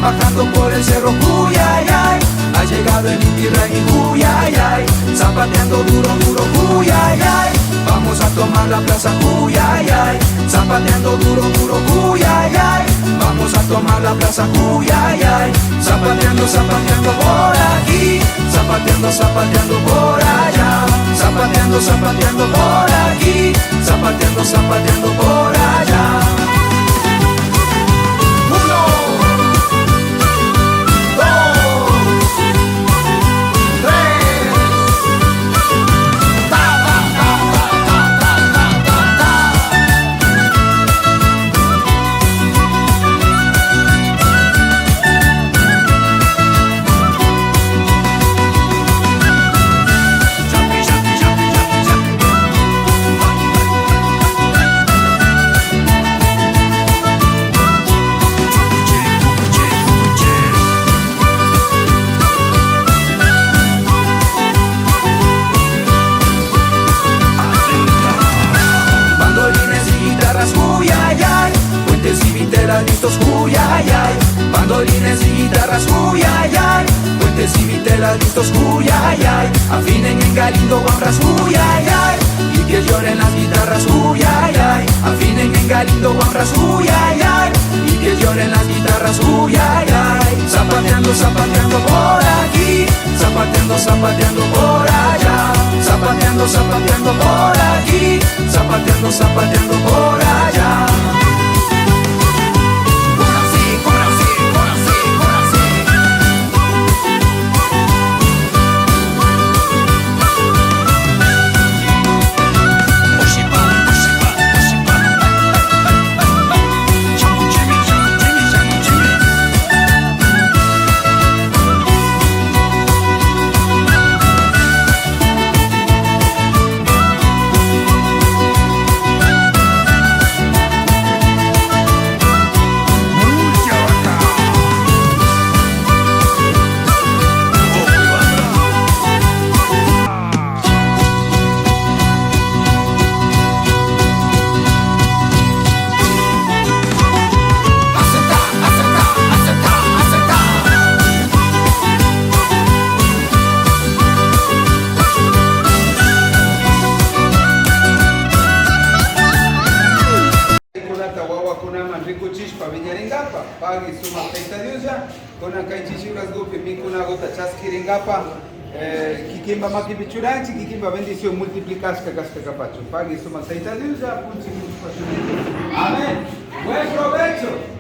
bajando por el cerro Cuyayay. Ha llegado el Inti Raymi Cuyayay, zapateando duro, duro Cuyayay. Vamos a tomar la plaza Cuyayay, zapateando duro, duro Cuyayay. Vamos a tomar la plaza Cuyayay, zapateando, zapateando por aquí, zapateando, zapateando por allá, zapateando, zapateando por aquí, zapateando, zapateando por allá. Listos, Cuyayay, bandolines y guitarras, Cuyayay, puentes y vitelas listos, Cuyayay, afinen en Galindo, guambras, Cuyayay, y que lloren las guitarras, Cuyayay, afinen en Galindo, guambras, Cuyayay, y que lloren las guitarras, Cuyayay, zapateando, zapateando por aquí, zapateando, zapateando por allá, zapateando, zapateando por aquí, zapateando, zapateando por allá. Pagi suma kaita diuja, kona kaichishi rasgupi mikuna gota chaskiringapa, kikimba makipichuranchi, kikimba bendición multiplicaste casca capacho. Pagi suma kaita diuja, punchi. Amén. Buen provecho.